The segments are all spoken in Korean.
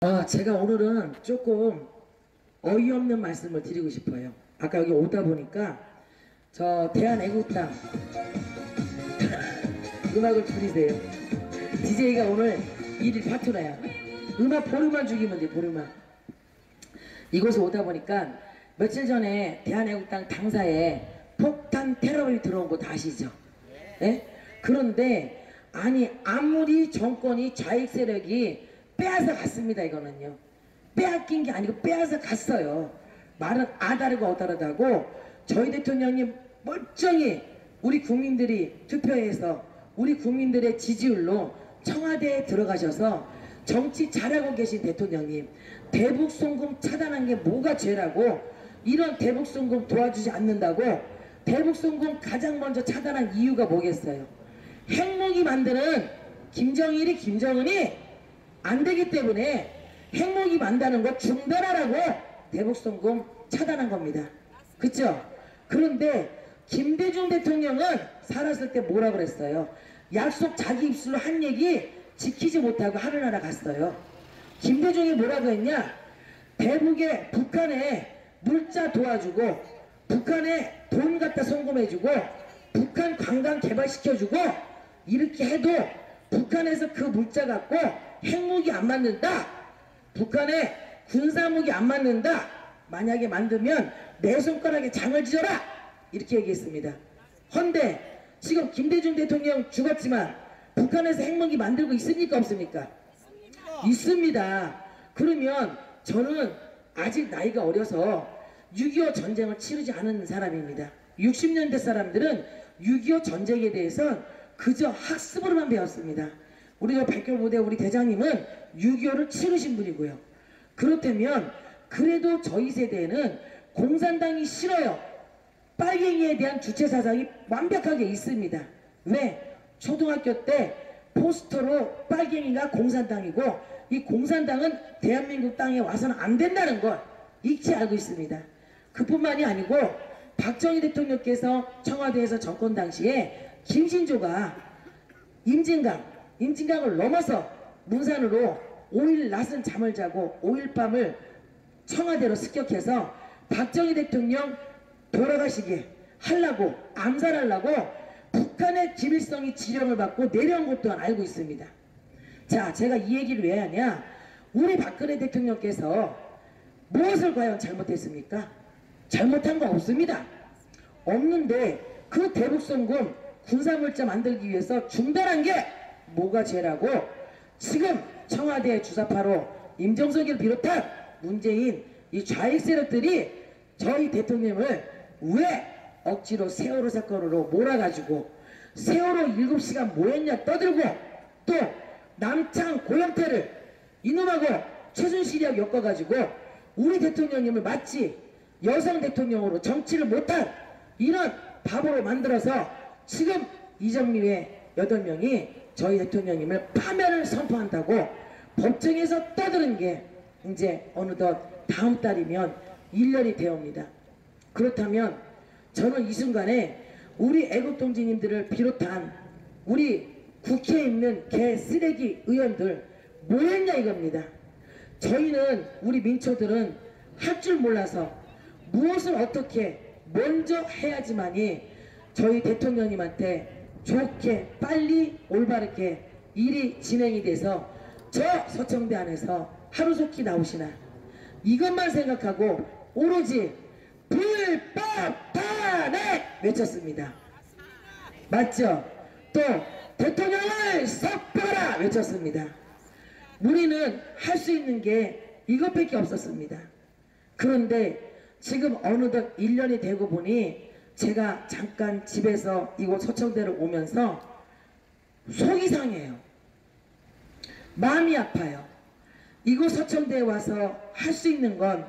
제가 오늘은 조금 어이없는 말씀을 드리고 싶어요. 아까 여기 오다 보니까 저 대한애국당 음악을 줄이세요. DJ가 오늘 일일 파트너야. 음악 보류만 죽이면 돼, 보류만. 이곳에 오다 보니까 며칠 전에 대한애국당 당사에 폭탄 테러를 들어온 거 다 아시죠? 예? 그런데 아니 아무리 정권이 좌익 세력이 빼앗아 갔습니다. 이거는요, 빼앗긴 게 아니고 빼앗아 갔어요. 말은 아다르고 어다르다고. 저희 대통령님 멀쩡히 우리 국민들이 투표해서 우리 국민들의 지지율로 청와대에 들어가셔서 정치 잘하고 계신 대통령님, 대북송금 차단한 게 뭐가 죄라고 이런 대북송금 도와주지 않는다고. 대북송금 가장 먼저 차단한 이유가 뭐겠어요? 핵무기 만드는 김정은이 안 되기 때문에 핵무기 만드는 거 중단하라고 대북송금 차단한 겁니다. 그쵸? 그런데 김대중 대통령은 살았을 때 뭐라 그랬어요? 약속 자기 입술로 한 얘기 지키지 못하고 하늘나라 갔어요. 김대중이 뭐라고 했냐? 대북에 북한에 물자 도와주고 북한에 돈 갖다 송금해주고 북한 관광 개발시켜주고 이렇게 해도 북한에서 그 물자 갖고 핵무기 안 만든다, 북한에 군사무기 안 만든다, 만약에 만들면 내 손가락에 장을 지어라, 이렇게 얘기했습니다. 헌데 지금 김대중 대통령 죽었지만 북한에서 핵무기 만들고 있습니까 없습니까? 있습니다. 그러면 저는 아직 나이가 어려서 6.25 전쟁을 치르지 않은 사람입니다. 60년대 사람들은 6.25 전쟁에 대해서 그저 학습으로만 배웠습니다. 우리가 발표무대 우리 대장님은 6.25를 치르신 분이고요. 그렇다면 그래도 저희 세대에는 공산당이 싫어요. 빨갱이에 대한 주체사상이 완벽하게 있습니다. 왜? 초등학교 때 포스터로 빨갱이가 공산당이고 이 공산당은 대한민국 땅에 와서는 안 된다는 걸 익히 알고 있습니다. 그뿐만이 아니고 박정희 대통령께서 청와대에서 정권 당시에 김신조가 임진강을 넘어서 문산으로 5일 낮은 잠을 자고 5일 밤을 청와대로 습격해서 박정희 대통령 돌아가시게 하려고, 암살하려고 북한의 김일성이 지령을 받고 내려온 것 또한 알고 있습니다. 자, 제가 이 얘기를 왜 하냐? 우리 박근혜 대통령께서 무엇을 과연 잘못했습니까? 잘못한 거 없습니다. 없는데 그 대북송금 군사물자 만들기 위해서 중단한 게 뭐가 죄라고 지금 청와대 주사파로 임종석이를 비롯한 문재인 이 좌익 세력들이 저희 대통령을 왜 억지로 세월호 사건으로 몰아가지고 세월호 7시간 뭐했냐 떠들고 또 남창 고영태를 이놈하고 최순실이하고 엮어가지고 우리 대통령님을 마치 여성 대통령으로 정치를 못한 이런 바보로 만들어서 지금 이정미의 8명이 저희 대통령님을 파면을 선포한다고 법정에서 떠드는 게 이제 어느덧 다음 달이면 1년이 되옵니다. 그렇다면 저는 이 순간에 우리 애국동지님들을 비롯한 우리 국회에 있는 개 쓰레기 의원들 뭐했냐 이겁니다. 저희는 우리 민초들은 할 줄 몰라서 무엇을 어떻게 먼저 해야지만이 저희 대통령님한테 좋게 빨리 올바르게 일이 진행이 돼서 저 서청대 안에서 하루속히 나오시나 이것만 생각하고 오로지 불법 탄핵 외쳤습니다. 맞죠? 또 대통령을 썩버라 외쳤습니다. 우리는 할 수 있는 게 이것밖에 없었습니다. 그런데 지금 어느덧 1년이 되고 보니 제가 잠깐 집에서 이곳 서청대를 오면서 속이 상해요. 마음이 아파요. 이곳 서청대에 와서 할 수 있는 건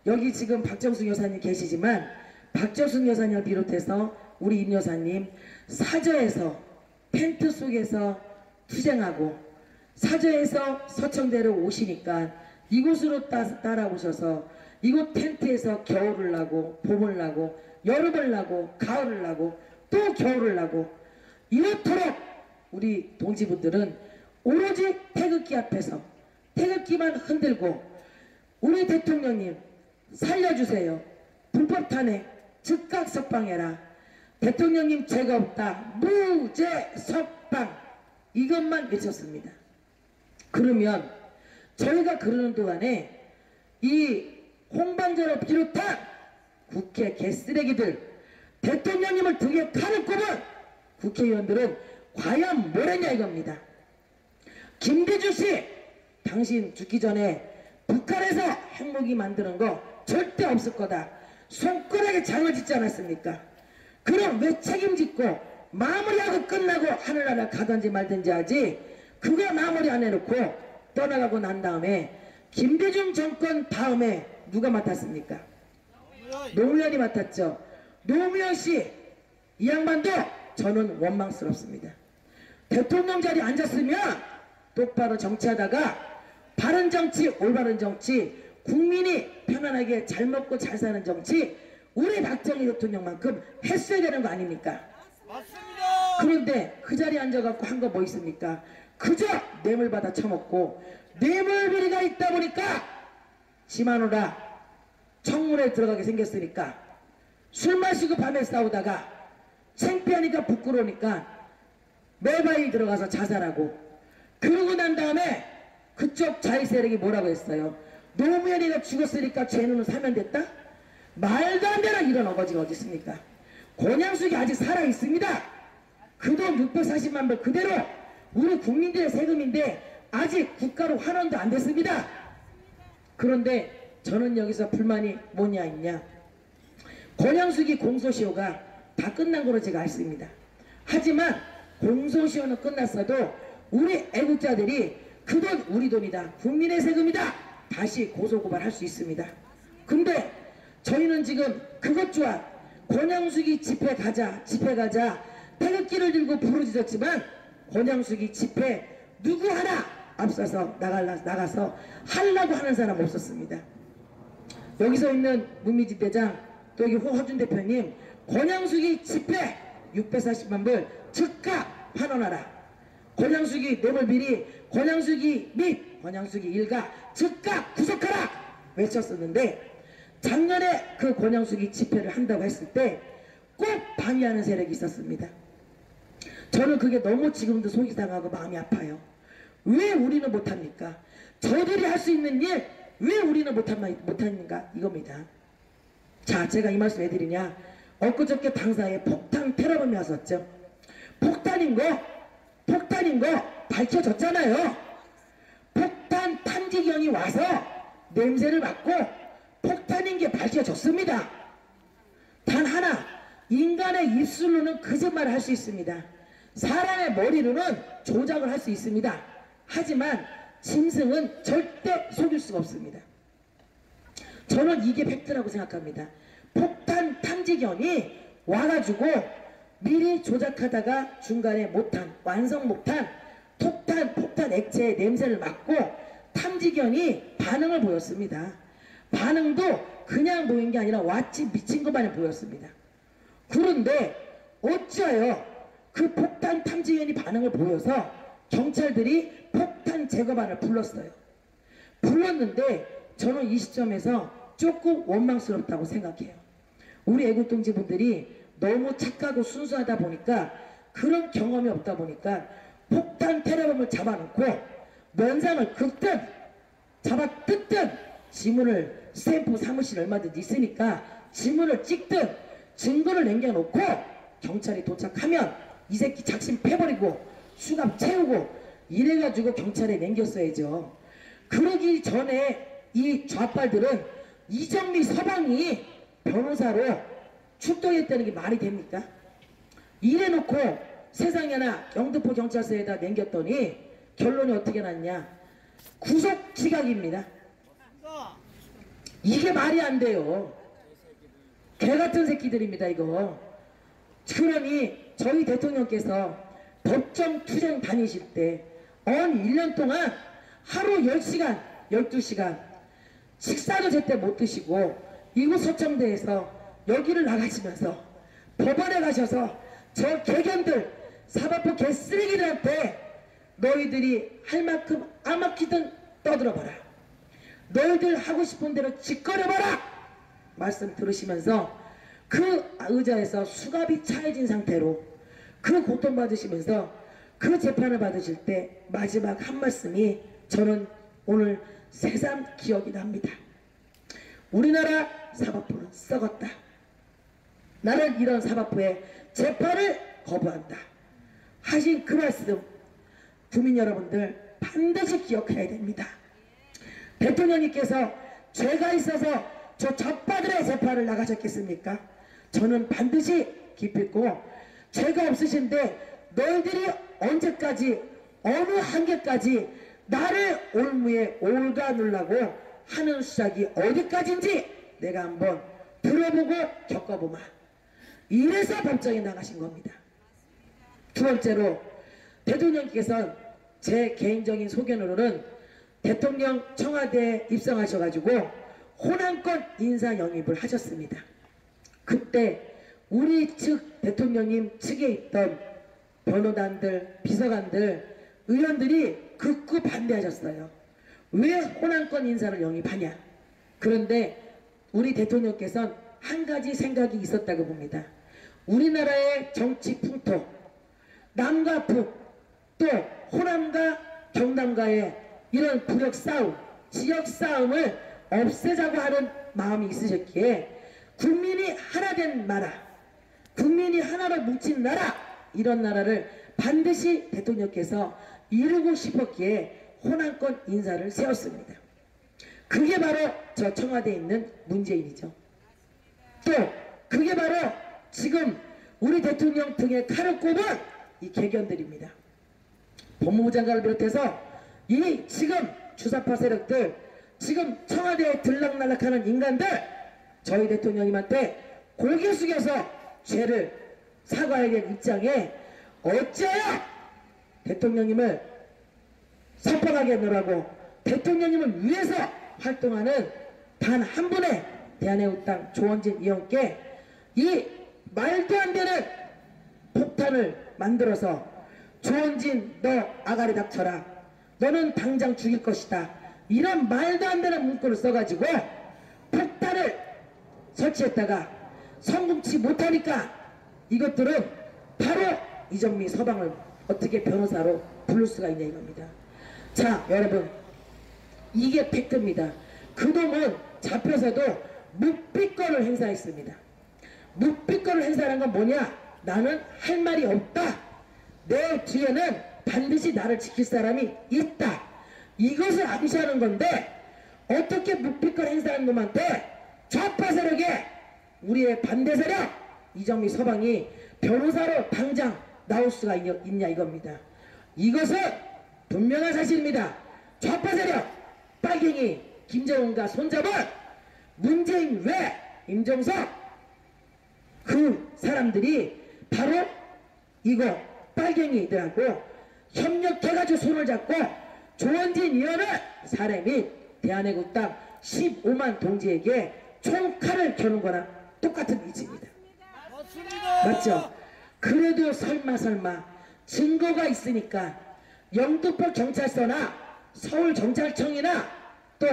여기 지금 박정숙 여사님 계시지만 박정숙 여사님을 비롯해서 우리 임 여사님 사저에서 텐트 속에서 투쟁하고 사저에서 서청대로 오시니까 이곳으로 따라오셔서 이곳 텐트에서 겨울을 나고 봄을 나고 여름을 나고 가을을 나고 또 겨울을 나고 이렇도록 우리 동지분들은 오로지 태극기 앞에서 태극기만 흔들고 우리 대통령님 살려주세요. 불법 탄핵 즉각 석방해라. 대통령님 죄가 없다. 무죄 석방. 이것만 외쳤습니다. 그러면 저희가 그러는 동안에 이 홍방자를 비롯한 국회 개쓰레기들, 대통령님을 등에 칼을 꼽은 국회의원들은 과연 뭐랬냐 이겁니다. 김대중 씨, 당신 죽기 전에 북한에서 핵무기 만드는 거 절대 없을 거다. 손가락에 장을 짓지 않았습니까? 그럼 왜 책임짓고 마무리하고 끝나고 하늘나라 가든지 말든지 하지? 그거 마무리 안 해놓고 떠나가고 난 다음에 김대중 정권 다음에 누가 맡았습니까? 노무현이 맡았죠. 노무현 씨, 이 양반도 저는 원망스럽습니다. 대통령 자리에 앉았으면 똑바로 정치하다가 바른 정치, 올바른 정치, 국민이 편안하게 잘 먹고 잘 사는 정치, 우리 박정희 대통령만큼 했어야 되는 거 아닙니까? 맞습니다. 그런데 그 자리에 앉아갖고 한 거 뭐 있습니까? 그저 뇌물 받아 처먹고 뇌물비리가 있다 보니까 지마누라 청문회에 들어가게 생겼으니까 술 마시고 밤에 싸우다가 창피하니까 부끄러우니까 매바위 들어가서 자살하고, 그러고 난 다음에 그쪽 자위 세력이 뭐라고 했어요? 노무현이가 죽었으니까 죄는 사면됐다? 말도 안 되는 이런 어거지가 어디 있습니까? 권양숙이 아직 살아있습니다. 그 돈 640만 불 그대로 우리 국민들의 세금인데 아직 국가로 환원도 안 됐습니다. 그런데 저는 여기서 불만이 뭐냐 있냐, 권양숙이 공소시효가 다 끝난 거로 제가 알습니다. 하지만 공소시효는 끝났어도 우리 애국자들이 그 돈 우리 돈이다, 국민의 세금이다, 다시 고소고발할 수 있습니다. 근데 저희는 지금 그것 좋아, 권양숙이 집회 가자 태극기를 들고 부르짖었지만 권양숙이 집회 누구 하나 앞서서 나가서 하려고 하는 사람 없었습니다. 여기서 있는 문미집 대장, 또 여기 허준 대표님, 권양숙이 집회 640만 불 즉각 환원하라. 권양숙이 뇌물비리, 권양숙이 및 권양숙이 일가 즉각 구속하라 외쳤었는데, 작년에 그 권양숙이 집회를 한다고 했을 때 꼭 방해하는 세력이 있었습니다. 저는 그게 너무 지금도 속이 상하고 마음이 아파요. 왜 우리는 못합니까? 저들이 할 수 있는 일 왜 우리는 못하는가 이겁니다. 자, 제가 이 말씀 왜 드리냐, 엊그저께 당사에 폭탄 테러범이 왔었죠. 폭탄인 거 밝혀졌잖아요. 폭탄 탐지경이 와서 냄새를 맡고 폭탄인 게 밝혀졌습니다. 단 하나, 인간의 입술로는 거짓말을 할 수 있습니다. 사람의 머리로는 조작을 할 수 있습니다. 하지만 짐승은 절대 속일 수가 없습니다. 저는 이게 팩트라고 생각합니다. 폭탄 탐지견이 와가지고 미리 조작하다가 중간에 완성 못한 폭탄 액체의 냄새를 맡고 탐지견이 반응을 보였습니다. 반응도 그냥 보인 게 아니라 왓치 미친 것만이 보였습니다. 그런데 어찌하여 그 폭탄 탐지견이 반응을 보여서 경찰들이 폭탄 제거반을 불렀어요. 불렀는데 저는 이 시점에서 조금 원망스럽다고 생각해요. 우리 애국동지분들이 너무 착하고 순수하다 보니까, 그런 경험이 없다 보니까 폭탄 테러범을 잡아놓고 면상을 긋든 잡아 뜯든 지문을 스탬프 사무실 얼마든지 있으니까 지문을 찍든 증거를 남겨놓고 경찰이 도착하면 이 새끼 작심 패버리고 수갑 채우고 이래가지고 경찰에 남겼어야죠. 그러기 전에 이 좌빨들은 이정미 서방이 변호사로 출동했다는 게 말이 됩니까? 이래놓고 세상에나 영등포 경찰서에다 남겼더니 결론이 어떻게 났냐, 구속 기각입니다. 이게 말이 안 돼요. 개같은 새끼들입니다 이거. 그러니 저희 대통령께서 법정 투쟁 다니실 때 1년 동안 하루 10시간 12시간 식사도 제때 못 드시고 이곳 서청대에서 여기를 나가시면서 법원에 가셔서 저 개견들 사법부 개쓰레기들한테 너희들이 할 만큼 안 막히든 떠들어봐라. 너희들 하고 싶은 대로 짓거려봐라. 말씀 들으시면서 그 의자에서 수갑이 차여진 상태로 그 고통받으시면서 그 재판을 받으실 때 마지막 한 말씀이 저는 오늘 새삼 기억이 납니다. 우리나라 사법부는 썩었다. 나는 이런 사법부의 재판을 거부한다 하신 그 말씀 국민 여러분들 반드시 기억해야 됩니다. 대통령님께서 죄가 있어서 저 젖바들의 재판을 나가셨겠습니까? 저는 반드시 기필코 죄가 없으신데 너희들이 언제까지 어느 한계까지 나를 올무에 올가누려고 하는 수작이 어디까지인지 내가 한번 들어보고 겪어보마. 이래서 법정에 나가신 겁니다. 두 번째로 대통령께서 제 개인적인 소견으로는 대통령 청와대에 입성하셔가지고 호남권 인사 영입을 하셨습니다. 그때 우리 측 대통령님 측에 있던 변호단들, 비서관들, 의원들이 극구 반대하셨어요. 왜 호남권 인사를 영입하냐. 그런데 우리 대통령께서는 한 가지 생각이 있었다고 봅니다. 우리나라의 정치 풍토, 남과 북, 또 호남과 경남과의 이런 부력 싸움, 지역 싸움을 없애자고 하는 마음이 있으셨기에 국민이 하나 된 나라, 국민이 하나로 뭉친 나라, 이런 나라를 반드시 대통령께서 이루고 싶었기에 호남권 인사를 세웠습니다. 그게 바로 저 청와대에 있는 문재인이죠. 또 그게 바로 지금 우리 대통령 등에 칼을 꼽은 이 개견들입니다. 법무부 장관을 비롯해서 이 지금 주사파 세력들, 지금 청와대에 들락날락하는 인간들, 저희 대통령님한테 고개 숙여서 죄를 사과해야 될 입장에 어찌하여 대통령님을 섭섭하게 하느라고 대통령님을 위해서 활동하는 단 한 분의 대한애국당 조원진 의원께 이 말도 안 되는 폭탄을 만들어서 조원진 너 아가리 닥쳐라, 너는 당장 죽일 것이다, 이런 말도 안 되는 문구를 써가지고 폭탄을 설치했다가 성공치 못하니까 이것들은 바로 이정미 서방을 어떻게 변호사로 부를 수가 있냐 이겁니다. 자 여러분, 이게 팩트입니다. 그놈은 잡혀서도 묵비권을 행사했습니다. 묵비권을 행사하는 건 뭐냐? 나는 할 말이 없다, 내 뒤에는 반드시 나를 지킬 사람이 있다, 이것을 암시하는 건데 어떻게 묵비권 행사하는 놈한테 좌파 세력에 우리의 반대 세력 이정미 서방이 변호사로 당장 나올 수가 있냐 이겁니다. 이것은 분명한 사실입니다. 좌파 세력 빨갱이 김정은과 손잡은 문재인 외 임종석 그 사람들이 바로 이거 빨갱이들하고 협력해가지고 손을 잡고 조원진 의원을 살해 및 대한애국당 15만 동지에게 총칼을 겨눈 거랑 똑같은 이치입니다. 맞죠? 그래도 설마 증거가 있으니까 영등포 경찰서나 서울경찰청이나 또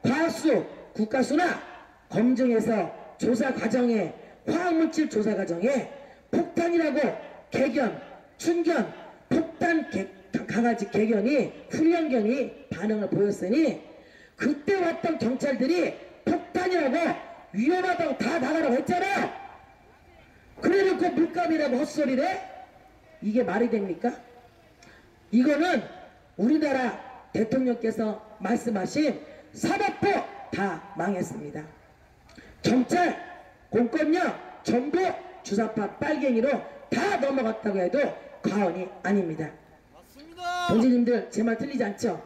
과수 국가수나 검증해서 조사 과정에 화학물질 조사 과정에 폭탄이라고 개견, 춘견, 폭탄 강아지 개견이 훈련견이 반응을 보였으니 그때 왔던 경찰들이 폭탄이라고 위험하다고 다 나가라고 했잖아요. 그래놓고 물감이라고 헛소리를 해? 이게 말이 됩니까? 이거는 우리나라 대통령께서 말씀하신 사법부 다 망했습니다. 경찰, 공권력 전부 주사파 빨갱이로 다 넘어갔다고 해도 과언이 아닙니다. 동지님들 제 말 틀리지 않죠?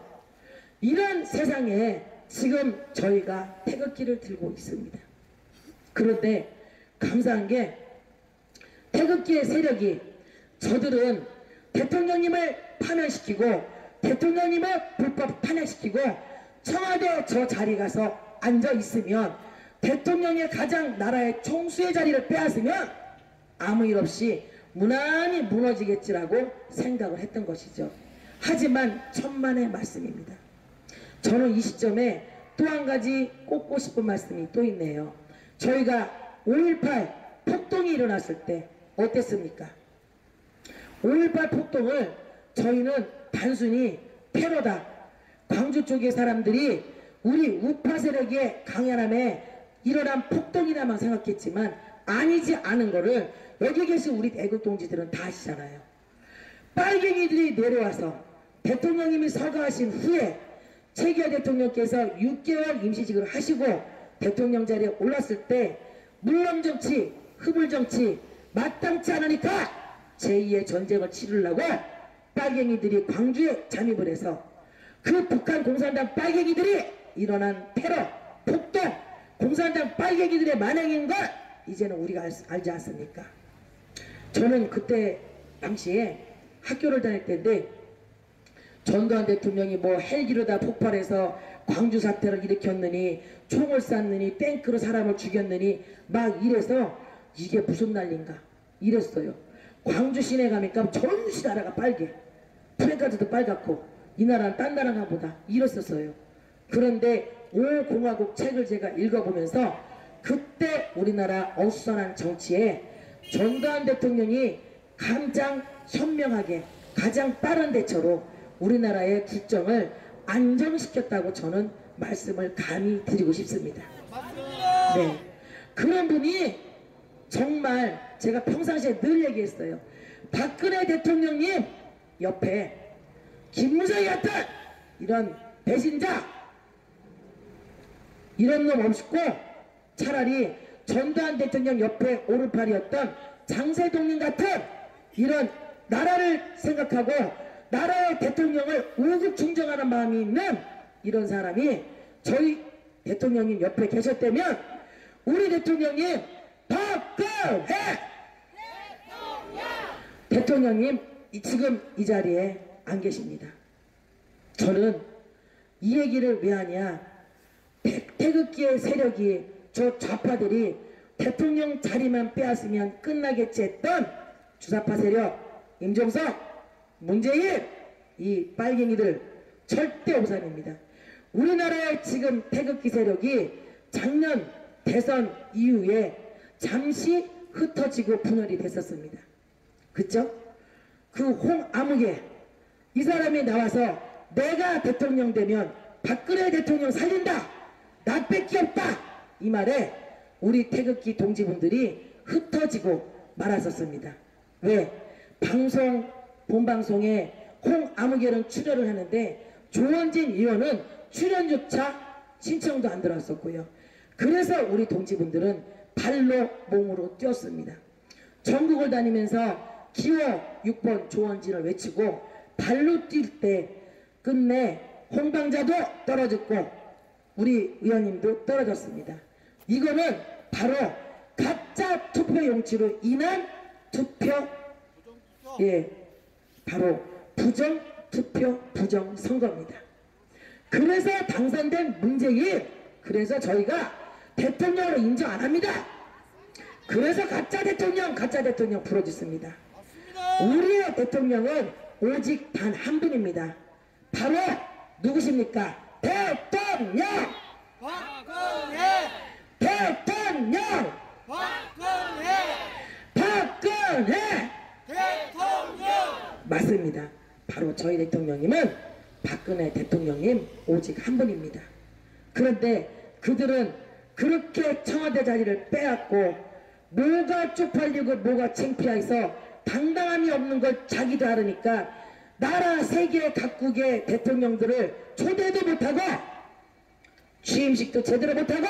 이런 세상에 지금 저희가 태극기를 들고 있습니다. 그런데 감사한 게 태극기의 세력이 저들은 대통령님을 파면시키고 대통령님을 불법 탄핵시키고 청와대 저 자리 가서 앉아 있으면 대통령의 가장 나라의 총수의 자리를 빼앗으면 아무 일 없이 무난히 무너지겠지라고 생각을 했던 것이죠. 하지만 천만의 말씀입니다. 저는 이 시점에 또 한 가지 꼽고 싶은 말씀이 또 있네요. 저희가 5.18 폭동이 일어났을 때 어땠습니까? 5.18 폭동을 저희는 단순히 테러다, 광주 쪽의 사람들이 우리 우파 세력의 강연함에 일어난 폭동이라만 생각했지만 아니지 않은 거를 여기 계신 우리 애국 동지들은 다 아시잖아요. 빨갱이들이 내려와서 대통령님이 서거하신 후에 최기하 대통령께서 6개월 임시직을 하시고 대통령 자리에 올랐을 때 물렁정치, 흐물정치 마땅치 않으니까 제2의 전쟁을 치르려고 빨갱이들이 광주에 잠입을 해서 그 북한 공산당 빨갱이들이 일어난 테러, 폭동, 공산당 빨갱이들의 만행인 걸 이제는 우리가 알지 않습니까? 저는 그때 당시에 학교를 다닐 때인데 전두환 대통령이 뭐 헬기로 다 폭발해서 광주 사태를 일으켰느니 총을 쐈느니 탱크로 사람을 죽였느니 막 이래서 이게 무슨 난리인가 이랬어요. 광주 시내 가니까 전시 나라가 빨개, 프랭카드도 빨갛고 이 나라는 딴 나라가 보다 이랬었어요. 그런데 5공화국 책을 제가 읽어보면서 그때 우리나라 어수선한 정치에 전두환 대통령이 가장 현명하게 가장 빠른 대처로 우리나라의 국정을 안정시켰다고 저는 말씀을 감히 드리고 싶습니다. 네, 그런 분이 정말 제가 평상시에 늘 얘기했어요. 박근혜 대통령님 옆에 김무성이 같은 이런 배신자 이런 놈 없고 차라리 전두환 대통령 옆에 오른팔이었던 장세동님 같은 이런 나라를 생각하고 나라의 대통령을 우국충정하는 마음이 있는 이런 사람이 저희 대통령님 옆에 계셨다면 우리 대통령님 박근혜 대통령님 지금 이 자리에 안 계십니다. 저는 이 얘기를 왜 하냐, 태극기의 세력이 저 좌파들이 대통령 자리만 빼앗으면 끝나겠지 했던 주사파 세력 임종석 문재인 이 빨갱이들 절대 오산입니다. 우리나라의 지금 태극기 세력이 작년 대선 이후에 잠시 흩어지고 분열이 됐었습니다. 그쵸? 그 홍아무개 이 사람이 나와서 내가 대통령 되면 박근혜 대통령 살린다, 나 뺏기 없다 이 말에 우리 태극기 동지분들이 흩어지고 말았었습니다. 왜? 본방송에 홍아무개는 출연을 하는데 조원진 의원은 출연조차 신청도 안 들어왔었고요. 그래서 우리 동지분들은 발로 몸으로 뛰었습니다. 전국을 다니면서 기호 6번 조원진을 외치고 발로 뛸 때 끝내 홍방자도 떨어졌고 우리 의원님도 떨어졌습니다. 이거는 바로 가짜 투표 용지로 인한 투표, 바로 부정 투표 부정 선거입니다. 그래서 당선된 문재인, 그래서 저희가 대통령으로 인정 안 합니다. 그래서 가짜 대통령 부러졌습니다. 우리의 대통령은 오직 단 한 분입니다. 바로 누구십니까? 대통령! 박근혜! 대통령! 박근혜! 대통령! 맞습니다. 바로 저희 대통령님은 박근혜 대통령님 오직 한 분입니다. 그런데 그들은 그렇게 청와대 자리를 빼앗고 뭐가 쪽팔리고 뭐가 창피해서 당당함이 없는 걸 자기도 알으니까 나라 세계 각국의 대통령들을 초대도 못하고 취임식도 제대로 못하고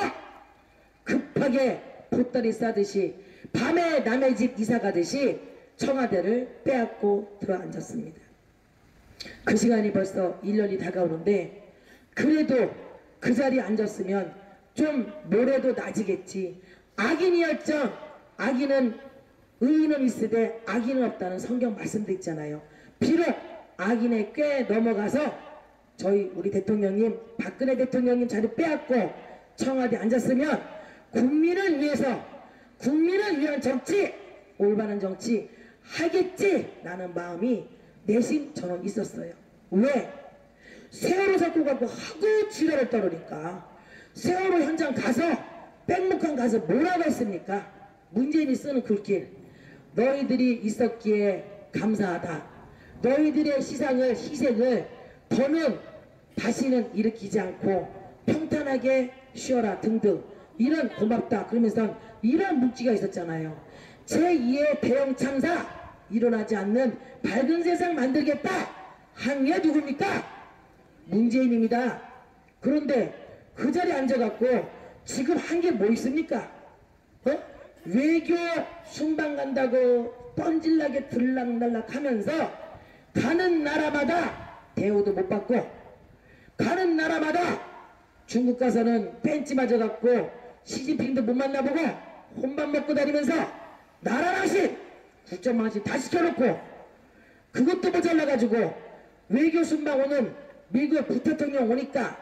급하게 보따리 싸듯이 밤에 남의 집 이사 가듯이 청와대를 빼앗고 들어앉았습니다. 그 시간이 벌써 1년이 다가오는데 그래도 그 자리에 앉았으면 좀 모래도 낮이겠지. 악인이었죠. 악인은 의인은 있으되 악인은 없다는 성경 말씀도 있잖아요. 비록 악인의 꽤 넘어가서 저희 우리 대통령님 박근혜 대통령님 자리 빼앗고 청와대에 앉았으면 국민을 위해서 국민을 위한 정치, 올바른 정치 하겠지 라는 마음이 내심 저는 있었어요. 왜? 세월호 사건 갖고 하고 지랄을 떨으니까 세월호 현장 가서 백목항 가서 뭐라고 했습니까? 문재인이 쓰는 글길, 너희들이 있었기에 감사하다. 너희들의 희생을 더는 다시는 일으키지 않고 평탄하게 쉬어라 등등 이런 고맙다 그러면서 이런 묵지가 있었잖아요. 제2의 대형 참사 일어나지 않는 밝은 세상 만들겠다 한 게 누굽니까? 문재인입니다. 그런데 그 자리에 앉아갖고 지금 한 게 뭐 있습니까? 외교 순방 간다고 뻔질나게 들락날락 하면서 가는 나라마다 대우도 못 받고 가는 나라마다 중국 가서는 벤치 맞아갖고 시진핑도 못 만나보고 혼밥 먹고 다니면서 나라랑신 국정망신 다 시켜놓고 그것도 모자라가지고 외교 순방 오는 미국 부대통령 오니까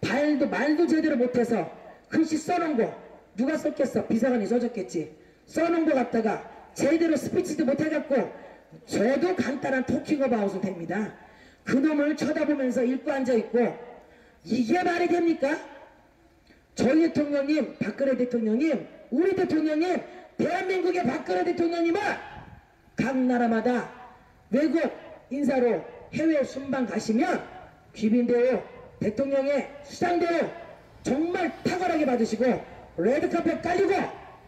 말도 제대로 못해서 글씨 써놓은 거 누가 썼겠어? 비서관이 써줬겠지. 써놓은 거 갖다가 제대로 스피치도 못해갖고 저도 간단한 토킹 오브 아웃은 됩니다. 그놈을 쳐다보면서 읽고 앉아있고 이게 말이 됩니까? 저희 대통령님, 박근혜 대통령님, 우리 대통령님, 대한민국의 박근혜 대통령님은 각 나라마다 외국 인사로 해외 순방 가시면 귀빈대우, 대통령의 수상대우 정말 탁월하게 받으시고 레드카펫 깔리고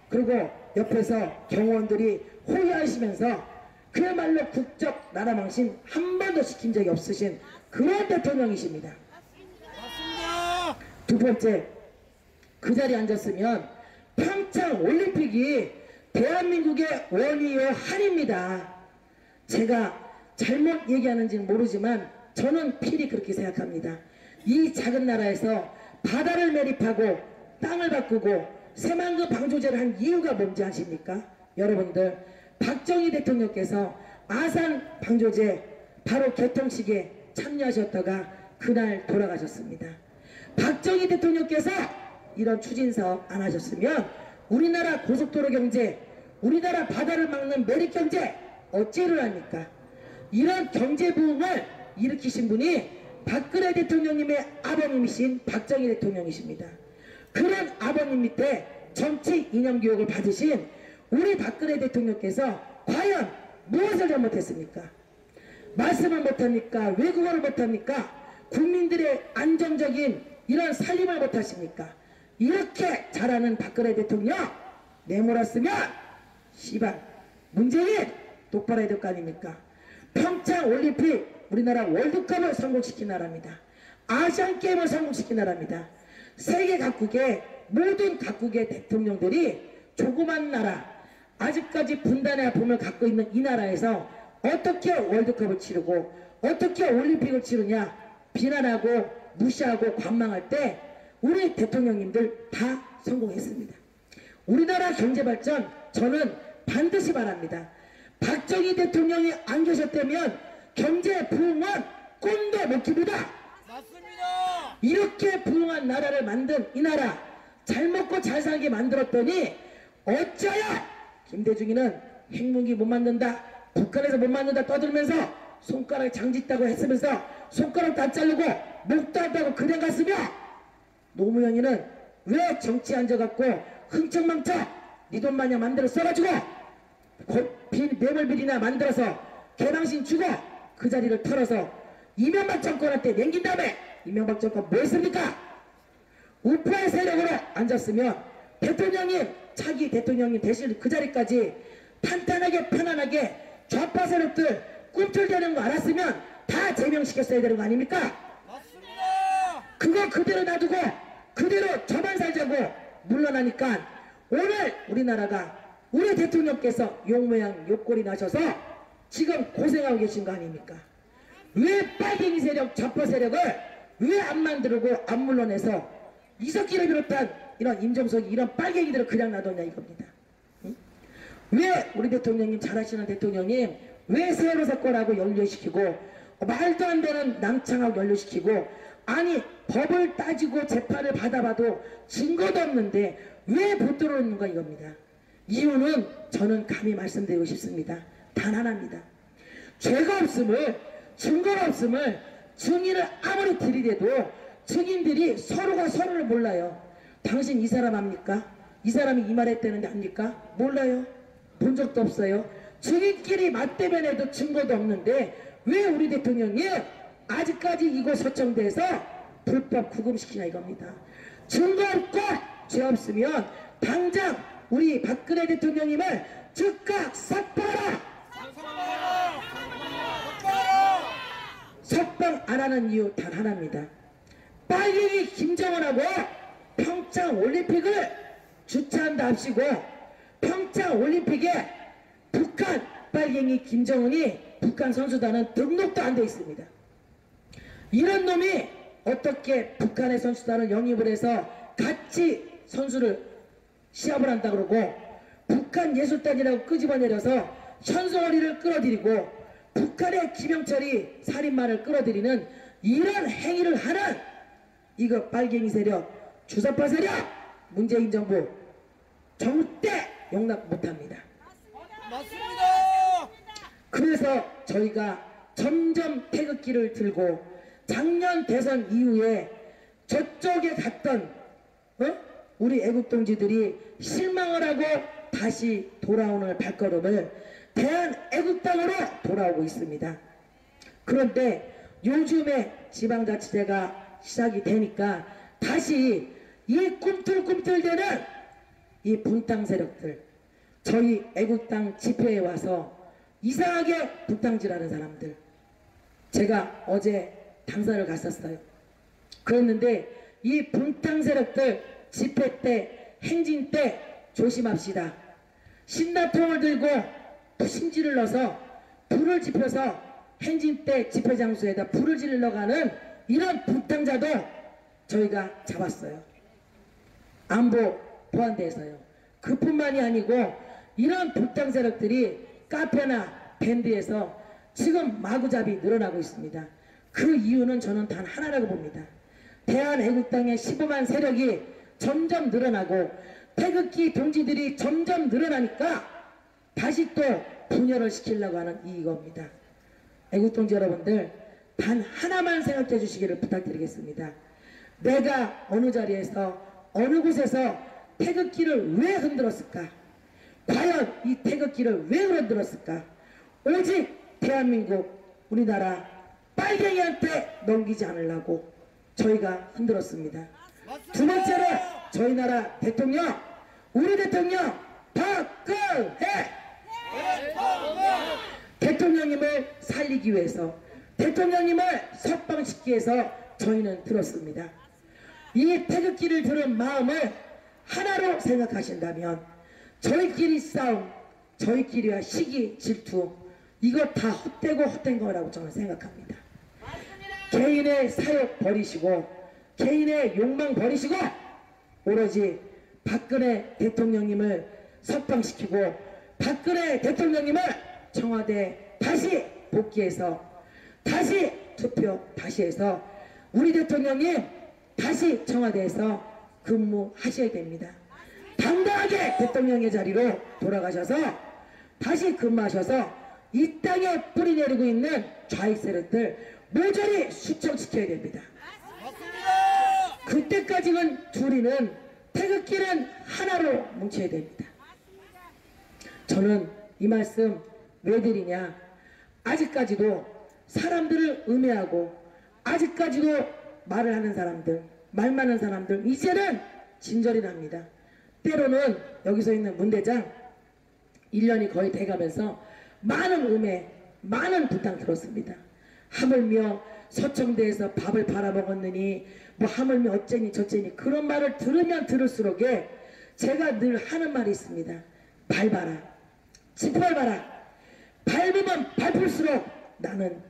그리고 옆에서 경호원들이 호위하시면서 그야말로 국적 나라망신 한 번도 시킨 적이 없으신 그런 대통령이십니다. 맞습니다. 두 번째, 그 자리에 앉았으면 평창 올림픽이 대한민국의 원이요 한입니다. 제가 잘못 얘기하는지는 모르지만 저는 필히 그렇게 생각합니다. 이 작은 나라에서 바다를 매립하고 땅을 바꾸고 새만금 방조제를 한 이유가 뭔지 아십니까? 여러분들, 박정희 대통령께서 아산 방조제 바로 개통식에 참여하셨다가 그날 돌아가셨습니다. 박정희 대통령께서 이런 추진사업 안 하셨으면 우리나라 고속도로 경제, 우리나라 바다를 막는 매립 경제 어찌 일어납니까? 이런 경제 부흥을 일으키신 분이 박근혜 대통령님의 아버님이신 박정희 대통령이십니다. 그런 아버님 밑에 정치 이념 교육을 받으신 우리 박근혜 대통령께서 과연 무엇을 잘못했습니까? 말씀을 못합니까? 외국어를 못합니까? 국민들의 안정적인 이런 살림을 못하십니까? 이렇게 잘하는 박근혜 대통령 내몰았으면 씨발 문재인 똑바로 해야 될 거 아닙니까? 평창 올림픽 우리나라 월드컵을 성공시킨 나라입니다. 아시안게임을 성공시킨 나라입니다. 세계 각국의 모든 각국의 대통령들이 조그만 나라, 아직까지 분단의 아픔을 갖고 있는 이 나라에서 어떻게 월드컵을 치르고 어떻게 올림픽을 치르냐 비난하고 무시하고 관망할 때 우리 대통령님들 다 성공했습니다. 우리나라 경제발전 저는 반드시 바랍니다. 박정희 대통령이 안 계셨다면 경제 부흥은 꿈도 못 깁니다. 맞습니다. 이렇게 부흥한 나라를 만든 이 나라 잘 먹고 잘 살게 만들었더니 어쩌야 김대중이는 핵무기 못 만든다, 북한에서 못 만든다 떠들면서 손가락에 장짓다고 했으면서 손가락도 안 자르고 목도 안 따고 그냥 갔으며 노무현이는 왜 정치에 앉아갖고 흥청망청 니 돈 마냥 만들어 써가지고 뇌물비리나 만들어서 개방신 주고 그 자리를 털어서 이명박 정권한테 남긴 다음에 이명박 정권 뭐 했습니까? 우파의 세력으로 앉았으면 대통령님 차기 대통령님 대신 그 자리까지 탄탄하게 편안하게 좌파 세력들 꿈틀대는 거 알았으면 다 제명시켰어야 되는 거 아닙니까? 맞습니다. 그거 그대로 놔두고 그대로 저만 살자고 물러나니까 오늘 우리나라가 우리 대통령께서 욕모양 욕골이 나셔서 지금 고생하고 계신 거 아닙니까? 왜 빨갱이 세력 좌파 세력을 왜 안 만들고 안 물러내서 이석기를 비롯한 이런 임종석이 이런 빨갱이들을 그냥 놔뒀냐 이겁니다. 응? 왜 우리 대통령님 잘하시는 대통령님 왜 세월호 사건하고 연루시키고 말도 안 되는 남창하고 연루시키고 아니 법을 따지고 재판을 받아봐도 증거도 없는데 왜 붙들어 있는가 이겁니다. 이유는 저는 감히 말씀드리고 싶습니다. 단 하나입니다. 죄가 없음을 증거가 없음을 증인을 아무리 들이대도 증인들이 서로가 서로를 몰라요. 당신 이 사람 압니까? 이 사람이 이 말 했다는데 압니까? 몰라요. 본 적도 없어요. 증인끼리 맞대면해도 증거도 없는데 왜 우리 대통령이 아직까지 이곳 서청대에서 불법 구금시키냐 이겁니다. 증거 없고 죄 없으면 당장 우리 박근혜 대통령님을 즉각 삭발하라! 석방 안 하는 이유 단 하나입니다. 빨갱이 김정은하고 평창 올림픽을 주최한다 합시고 평창 올림픽에 북한 빨갱이 김정은이 북한 선수단은 등록도 안 돼 있습니다. 이런 놈이 어떻게 북한의 선수단을 영입을 해서 같이 선수를 시합을 한다 그러고 북한 예술단이라고 끄집어내려서 현송어리를 끌어들이고 북한의 김영철이 살인마를 끌어들이는 이런 행위를 하는 이거 빨갱이 세력, 주사파 세력, 문재인 정부 절대 용납 못합니다. 맞습니다. 그래서 저희가 점점 태극기를 들고 작년 대선 이후에 저쪽에 갔던 우리 애국동지들이 실망을 하고 다시 돌아오는 발걸음을 대한애국당으로 돌아오고 있습니다. 그런데 요즘에 지방자치제가 시작이 되니까 다시 이 꿈틀꿈틀대는 이 분당 세력들, 저희 애국당 집회에 와서 이상하게 분당질하는 사람들, 제가 어제 당사를 갔었어요. 그랬는데 이 분당 세력들 집회 때, 행진 때 조심합시다. 신나통을 들고 심지를 넣어서 불을 지펴서 행진 때 집회 장소에다 불을 질러 가는 이런 분당자도 저희가 잡았어요. 안보 보안대에서요. 그뿐만이 아니고 이런 분당 세력들이 카페나 밴드에서 지금 마구잡이 늘어나고 있습니다. 그 이유는 저는 단 하나라고 봅니다. 대한애국당의 15만 세력이 점점 늘어나고 태극기 동지들이 점점 늘어나니까 다시 또 분열을 시키려고 하는 이겁니다. 애국동지 여러분들 단 하나만 생각해 주시기를 부탁드리겠습니다. 내가 어느 자리에서 어느 곳에서 태극기를 왜 흔들었을까? 과연 이 태극기를 왜 흔들었을까? 오직 대한민국 우리나라 빨갱이한테 넘기지 않으려고 저희가 흔들었습니다. 두 번째로 저희 나라 대통령, 우리 대통령 박근혜 대통령님을 살리기 위해서, 대통령님을 석방시키기 위해서 저희는 들었습니다. 이 태극기를 들은 마음을 하나로 생각하신다면 저희끼리 싸움, 저희끼리와 시기, 질투 이거 다 헛되고 헛된 거라고 저는 생각합니다. 개인의 사욕 버리시고 개인의 욕망 버리시고 오로지 박근혜 대통령님을 석방시키고 박근혜 대통령님을 청와대에 다시 복귀해서 다시 투표 다시 해서 우리 대통령님 다시 청와대에서 근무하셔야 됩니다. 당당하게 대통령의 자리로 돌아가셔서 다시 근무하셔서 이 땅에 뿌리 내리고 있는 좌익 세력들 모조리 수청시켜야 됩니다. 그때까지는 둘이는 태극기는 하나로 뭉쳐야 됩니다. 저는 이 말씀 왜 드리냐, 아직까지도 사람들을 음해하고 아직까지도 말을 하는 사람들, 말 많은 사람들 이제는 진절이 납니다. 때로는 여기서 있는 문대장 1년이 거의 돼가면서 많은 음해, 많은 부탁 들었습니다. 하물며 서청대에서 밥을 팔아먹었느니 뭐 하물며 어쩌니 저쩌니 그런 말을 들으면 들을수록에 제가 늘 하는 말이 있습니다. 밟아라, 짓밟아라. 밟으면 밟을수록 나는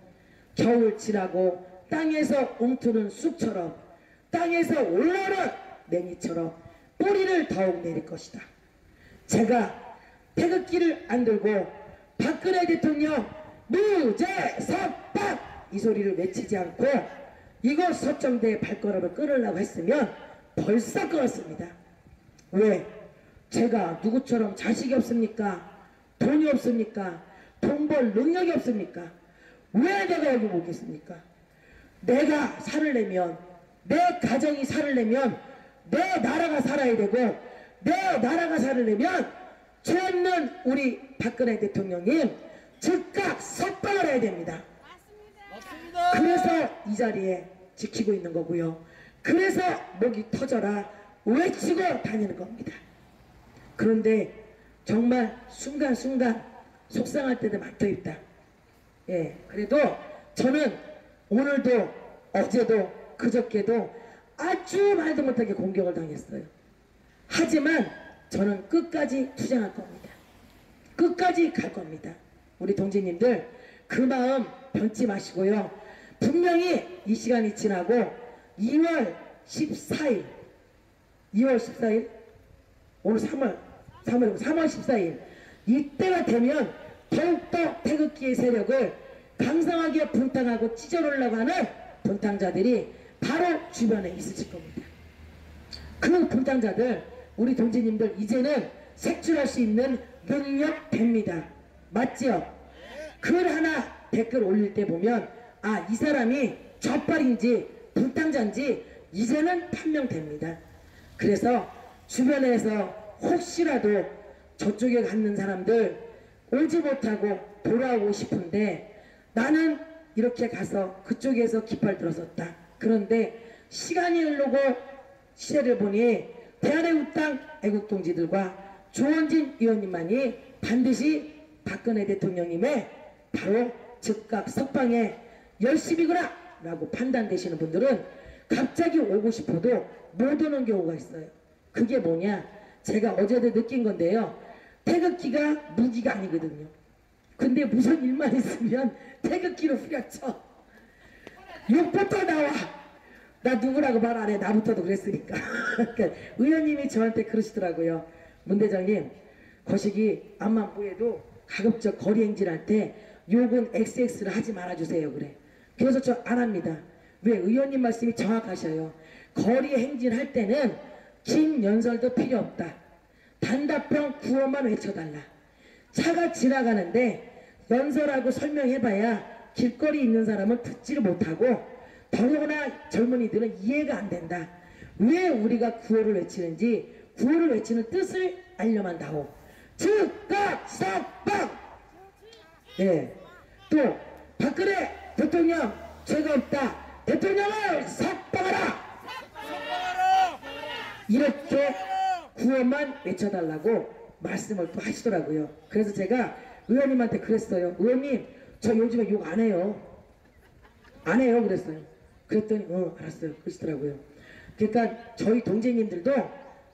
겨울지라고 땅에서 움트는 쑥처럼 땅에서 올라오는 맹이처럼 뿌리를 더욱 내릴 것이다. 제가 태극기를 안 들고 박근혜 대통령 무죄 석방 이 소리를 외치지 않고 이곳 서청대의 발걸음을 끊으려고 했으면 벌써 끊었습니다. 왜? 제가 누구처럼 자식이 없습니까? 돈이 없습니까? 돈 벌 능력이 없습니까? 왜 내가 여기 오겠습니까? 내가 살을 내면, 내 가정이 살을 내면 내 나라가 살아야 되고, 내 나라가 살을 내면 죄 없는 우리 박근혜 대통령님 즉각 석방을 해야 됩니다. 맞습니다. 그래서 이 자리에 지키고 있는 거고요. 그래서 목이 터져라 외치고 다니는 겁니다. 그런데 정말 순간순간 속상할 때도 많더입니다. 예, 그래도 저는 오늘도 어제도 그저께도 아주 말도 못하게 공격을 당했어요. 하지만 저는 끝까지 투쟁할 겁니다. 끝까지 갈 겁니다. 우리 동지님들 그 마음 변치 마시고요. 분명히 이 시간이 지나고 2월 14일 오늘 3월 14일 이때가 되면 더욱더 태극기의 세력을 강성하게 분탕하고 찢어놓으려고 하는 분탕자들이 바로 주변에 있으실 겁니다. 그 분탕자들 우리 동지님들 이제는 색출할 수 있는 능력 됩니다. 맞죠? 글 하나 댓글 올릴 때 보면 아, 이 사람이 좌빨인지 분탕자인지 이제는 판명됩니다. 그래서 주변에서 혹시라도 저쪽에 갔는 사람들 오지 못하고 돌아오고 싶은데 나는 이렇게 가서 그쪽에서 깃발 들었었다. 그런데 시간이 흐르고 시대를 보니 대한애국당 애국동지들과 조원진 의원님만이 반드시 박근혜 대통령님의 바로 즉각 석방에 열심이구나 라고 판단되시는 분들은 갑자기 오고 싶어도 못 오는 경우가 있어요. 그게 뭐냐, 제가 어제도 느낀 건데요, 태극기가 무기가 아니거든요. 근데 무슨 일만 있으면 태극기로 후려쳐. 욕부터 나와. 나 누구라고 말 안 해. 나부터도 그랬으니까. 그러니까 의원님이 저한테 그러시더라고요. 문 대장님, 거시기 앞만 보여도 가급적 거리 행진할 때 욕은 XX를 하지 말아주세요. 그래. 그래서 저 안 합니다. 왜? 의원님 말씀이 정확하셔요. 거리 행진할 때는 긴 연설도 필요 없다. 단답형 구호만 외쳐달라. 차가 지나가는데 연설하고 설명해봐야 길거리 있는 사람은 듣지를 못하고 더더구나 젊은이들은 이해가 안 된다. 왜 우리가 구호를 외치는지 구호를 외치는 뜻을 알려만다오. 즉각 석방. 예. 또 박근혜 대통령 죄가 없다. 대통령을 석방하라. 이렇게 구호만 외쳐달라고 말씀을 또 하시더라고요. 그래서 제가 의원님한테 그랬어요. 의원님, 저 요즘에 욕 안 해요. 안 해요. 그랬어요. 그랬더니 알았어요. 그러시더라고요. 그러니까 저희 동지님들도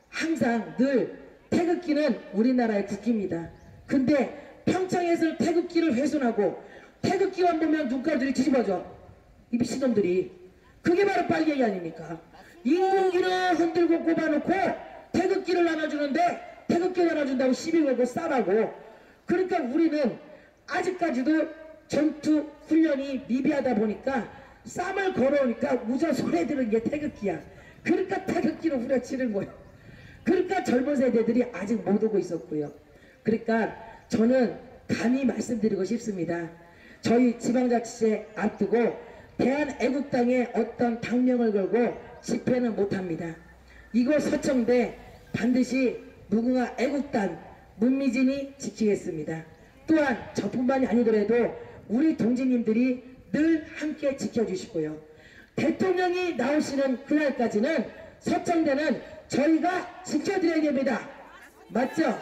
항상 늘 태극기는 우리나라의 국기입니다. 근데 평창에서 태극기를 훼손하고 태극기만 보면 눈깔들이 뒤집어져. 이 미친놈들이. 그게 바로 빨갱이 아닙니까? 인공기를 흔들고 꼽아놓고 태극기를 나눠주는데 태극기를 나눠준다고 시비 걸고 싸라고. 그러니까 우리는 아직까지도 전투 훈련이 미비하다 보니까 쌈을 걸어오니까 우선 손에 드는 게 태극기야. 그러니까 태극기로 후려치는 거예요. 그러니까 젊은 세대들이 아직 못 오고 있었고요. 그러니까 저는 감히 말씀드리고 싶습니다. 저희 지방자치제 앞두고 대한애국당의 어떤 당명을 걸고 집회는 못합니다. 이곳 서청대 반드시 무궁화 애국단 문미진이 지키겠습니다. 또한 저뿐만이 아니더라도 우리 동지님들이 늘 함께 지켜주시고요. 대통령이 나오시는 그날까지는 서청대는 저희가 지켜드려야 됩니다. 맞죠?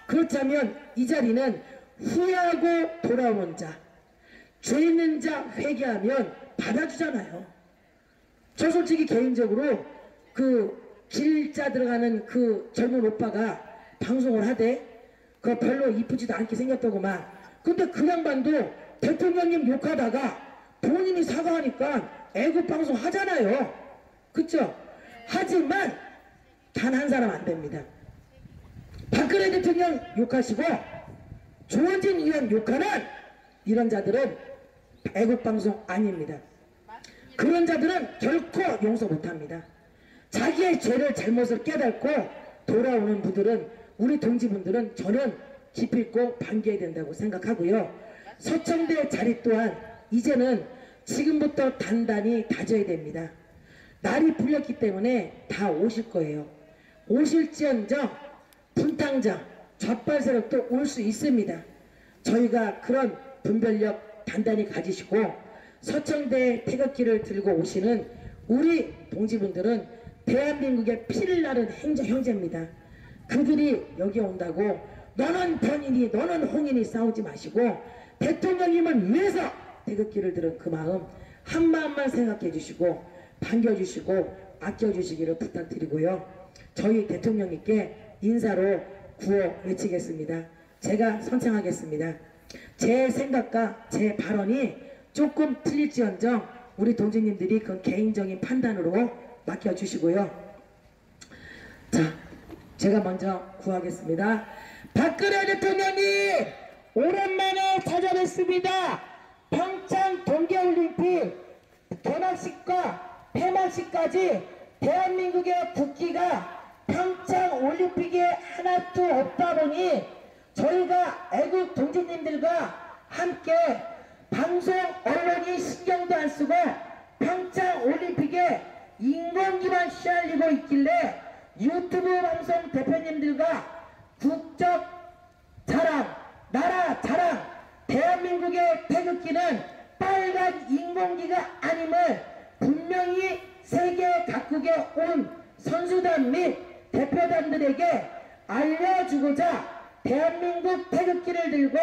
그렇다면 이 자리는 후회하고 돌아오는 자, 죄 있는 자 회개하면 받아주잖아요. 저 솔직히 개인적으로 그 길자 들어가는 그 젊은 오빠가 방송을 하대. 그 별로 이쁘지도 않게 생겼더구만. 근데 그 양반도 대통령님 욕하다가 본인이 사과하니까 애국 방송 하잖아요. 그쵸? 하지만 단 한 사람 안 됩니다. 박근혜 대통령 욕하시고 조원진 의원 욕하는 이런 자들은 애국 방송 아닙니다. 그런 자들은 결코 용서 못합니다. 자기의 죄를 잘못을 깨닫고 돌아오는 분들은, 우리 동지분들은 저는 기필코 반겨야 된다고 생각하고요. 서청대 자리 또한 이제는 지금부터 단단히 다져야 됩니다. 날이 풀렸기 때문에 다 오실 거예요. 오실지언정 분탕장 좌빨세력도 올 수 있습니다. 저희가 그런 분별력 단단히 가지시고 서청대 태극기를 들고 오시는 우리 동지분들은 대한민국의 피를 나른 형제입니다. 그들이 여기 온다고 너는 변인이 너는 홍인이 싸우지 마시고 대통령님을 위해서 태극기를 들은 그 마음 한 마음만 생각해 주시고 반겨주시고 아껴주시기를 부탁드리고요. 저희 대통령님께 인사로 구호 외치겠습니다. 제가 선창하겠습니다. 제 생각과 제 발언이 조금 틀릴지언정 우리 동지님들이 그 개인적인 판단으로 맡겨주시고요. 자, 제가 먼저 구하겠습니다. 박근혜 대통령님 오랜만에 찾아뵙습니다. 평창 동계올림픽 개막식과 폐막식까지 대한민국의 국기가 평창올림픽에 하나도 없다 보니 저희가 애국 동지님들과 함께 방송 언론이 신경도 안 쓰고 평창올림픽에 인공기만 시달리고 있길래 유튜브 방송 대표님들과 국적 자랑, 나라 자랑, 대한민국의 태극기는 빨간 인공기가 아님을 분명히 세계 각국에 온 선수단 및 대표단들에게 알려주고자 대한민국 태극기를 들고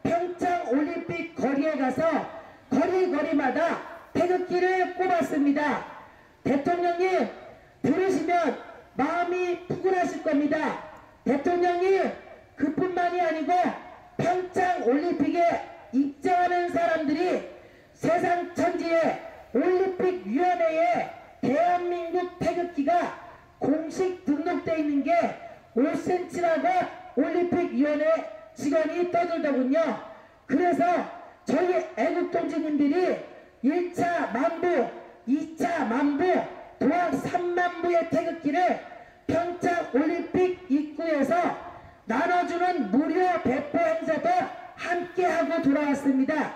평창올림픽 거리에 가서 거리마다 태극기를 꼽았습니다. 대통령님 들으시면 마음이 푸근하실 겁니다. 대통령님 그뿐만이 아니고 평창올림픽에 입장하는 사람들이 세상 천지에 올림픽위원회에 대한민국 태극기가 공식 등록되어 있는 게 5cm라고 올림픽위원회 직원이 떠들더군요. 그래서 저희 애국동지님들이 1차 만부, 2차 만부, 도합 3만부의 태극기를 평창올림픽 입구에서 나눠주는 무료 배포 행사도 함께하고 돌아왔습니다.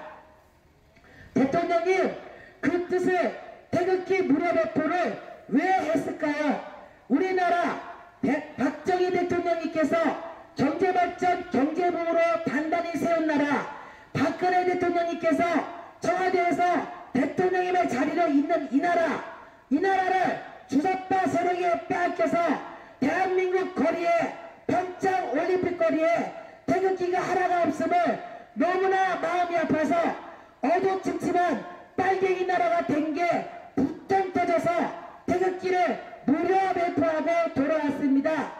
대통령님 그 뜻을 태극기 무료 배포를 왜 했을까요? 우리나라 박정희 대통령님께서 경제발전 경제부으로 단단히 세운 나라, 박근혜 대통령님께서 청와대에서 대통령님의 자리로 있는 이 나라를 주사파 세력에 빼앗겨서 대한민국 거리에 평창올림픽 거리에 태극기가 하나가 없음을 너무나 마음이 아파서 어두침침한 빨갱이 나라가 된 게 부쩍 터져서 태극기를 무료 배포하고 돌아왔습니다.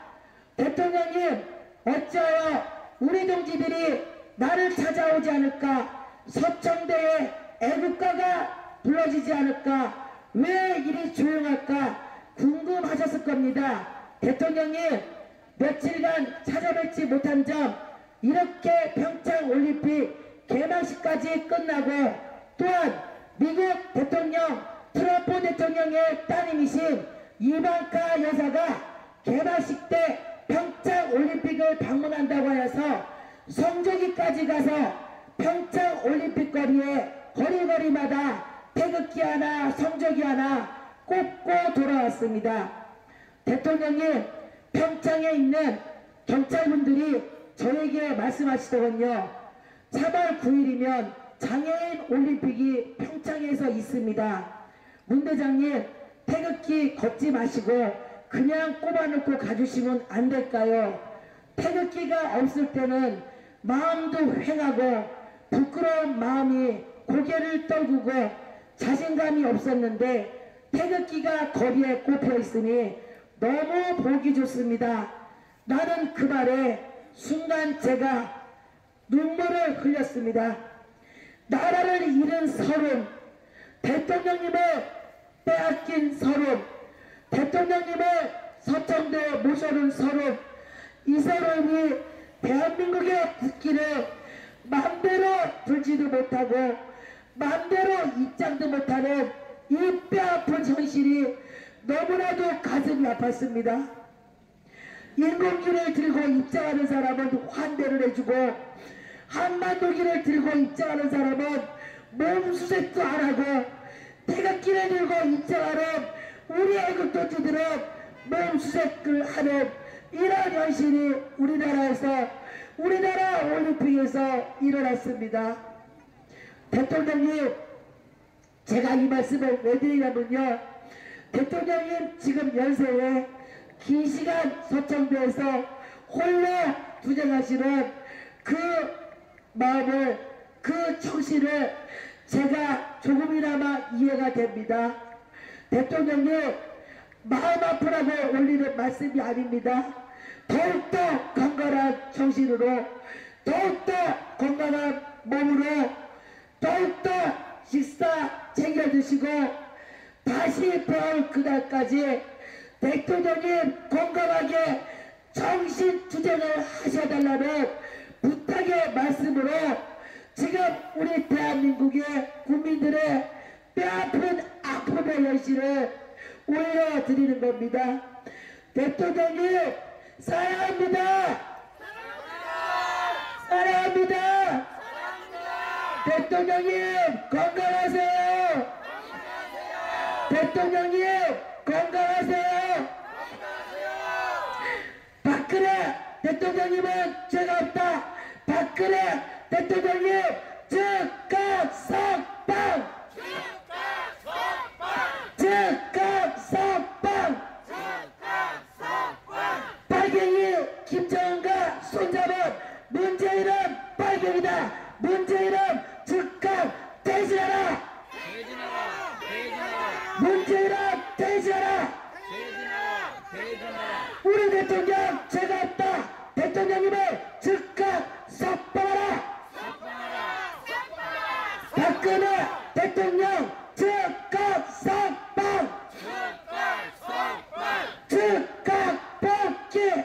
대통령님 어찌하여 우리 동지들이 나를 찾아오지 않을까, 서청대에 애국가가 불러지지 않을까, 왜 이리 조용할까 궁금하셨을 겁니다. 대통령님 며칠간 찾아뵙지 못한 점, 이렇게 평창올림픽 개막식까지 끝나고 또한 미국 대통령 트럼프 대통령의 따님이신 이방카 여사가 개막식 때 평창올림픽을 방문한다고 하여서 성조기까지 가서 평창올림픽 거리에 거리마다 태극기 하나 성조기 하나 꽂고 돌아왔습니다. 대통령님 평창에 있는 경찰분들이 저에게 말씀하시더군요. 3월 9일이면 장애인 올림픽이 평창에서 있습니다. 문 대장님 태극기 걷지 마시고 그냥 꼽아놓고 가주시면 안 될까요? 태극기가 없을 때는 마음도 횡하고 부끄러운 마음이 고개를 떨구고 자신감이 없었는데 태극기가 거리에 꼽혀 있으니 너무 보기 좋습니다. 나는 그 말에 순간 제가 눈물을 흘렸습니다. 나라를 잃은 서름, 대통령님을 빼앗긴 서름, 대통령님을 서청대에 모셔놓은 서름, 이 서름이 대한민국의 국기를 마음대로 들지도 못하고 마음대로 입장도 못하는 이 뼈아픈 현실이 너무나도 가슴이 아팠습니다. 인공기를 들고 입장하는 사람은 환대를 해주고 한반도기를 들고 입장하는 사람은 몸수색도 안 하고 태극기를 들고 입장하는 우리 애국도주들은 몸수색을 하는 이런 현실이 우리나라에서 우리나라 올림픽에서 일어났습니다. 대통령님, 제가 이 말씀을 왜 드리냐면요, 대통령님 지금 연세에 긴 시간 서청대에서 홀로 투쟁하시는 그 마음을, 그 정신을 제가 조금이나마 이해가 됩니다. 대통령님, 마음 아프라고 올리는 말씀이 아닙니다. 더욱더 건강한 정신으로, 더욱더 건강한 몸으로, 더욱더 식사 챙겨 드시고 다시 배울 그날까지 대통령님 건강하게 정신투쟁을 하셔달라는 부탁의 말씀으로 지금 우리 대한민국의 국민들의 뼈아픈 아픔의 현실을 올려드리는 겁니다. 대통령님 사랑합니다. 사랑합니다. 대통령님 건강하세요. 대통령님 건강하세요. 박근혜 대통령님은 죄가 없다. 박근혜 대통령님 즉각 석방. 즉각 석방. 빨갱이 김정은과 손잡은 문재인은 빨갱이다. 문재인은 즉각 퇴진하라. 문재인은 퇴진하라. 우리 대통령 죄가 없다. 대통령님을 즉각 석방하라. 박근혜 대통령 즉각 석방. 즉각 복귀.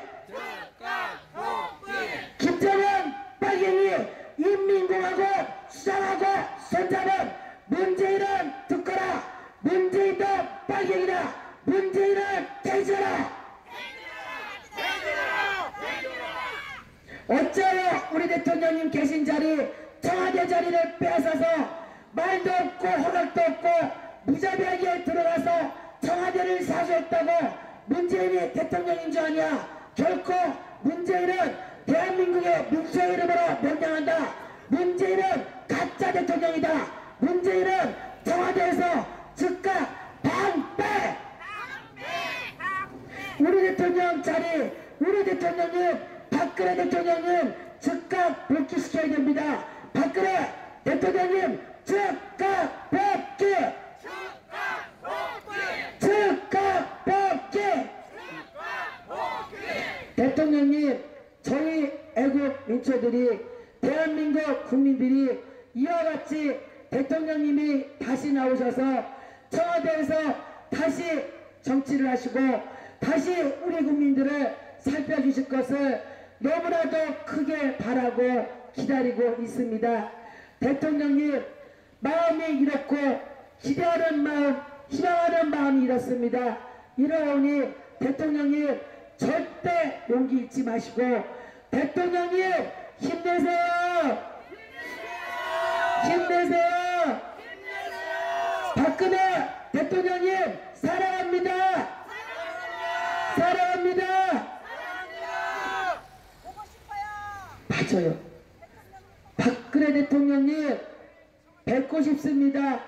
김정은 빨갱이 인민공화국 수장하고 손잡은 문재인은 듣거라. 문재인도 빨갱이다. 문재인은 퇴진하라. 어째요 우리 대통령님 계신 자리, 청와대 자리를 빼앗아서 말도 없고 허락도 없고 무자비하게 들어가서 청와대를 사수했다고 문재인이 대통령인 줄 아냐? 결코 문재인은 대한민국의 민주의 이름으로 명령한다. 문재인은 가짜 대통령이다. 문재인은 청와대에서 즉각 방패. 우리 대통령 자리, 우리 대통령님, 박근혜 대통령님 즉각 복귀시켜야 됩니다. 박근혜 대통령님 즉각 복귀. 즉각 복귀. 대통령님, 저희 애국 민초들이, 대한민국 국민들이 이와 같이 대통령님이 다시 나오셔서 청와대에서 다시 정치를 하시고 다시 우리 국민들을 살펴주실 것을 너무나도 크게 바라고 기다리고 있습니다. 대통령님, 마음이 이렇고 기대하는 마음, 희망하는 마음이 이렇습니다. 이러오니 대통령님 절대 용기 잃지 마시고 대통령님 힘내세요. 힘내세요. 박근혜 대통령님 사랑합니다. 사랑합니다. 맞아요. 박근혜 대통령님 뵙고 싶습니다.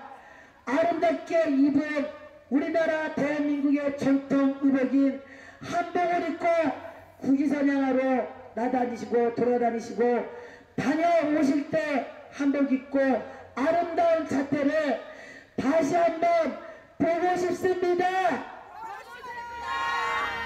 아름답게 입은 우리나라 대한민국의 전통 의복인 한복을 입고 국위선양하러 나다니시고 돌아다니시고 다녀오실 때 한복 입고 아름다운 자태를 다시 한번 보고 싶습니다.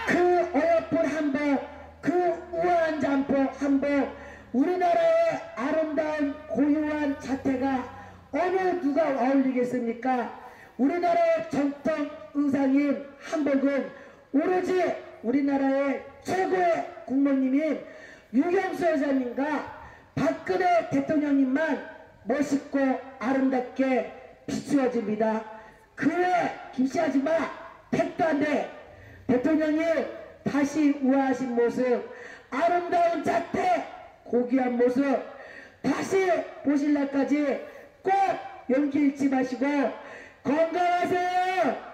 그 어여쁜 한복, 그 우아한 잠복 한복, 우리나라의 아름다운 고유한 자태가 어느 누가 어울리겠습니까? 우리나라의 전통 의상인 한복은 오로지 우리나라의 최고의 국모님인 유경수 여사님과 박근혜 대통령님만 멋있고 아름답게 비추어집니다. 그 외 김씨하지 마. 택도 안 돼. 대통령님 다시 우아하신 모습, 아름다운 자태, 고귀한 모습 다시 보실 날까지 꼭 용기 잃지 마시고 건강하세요.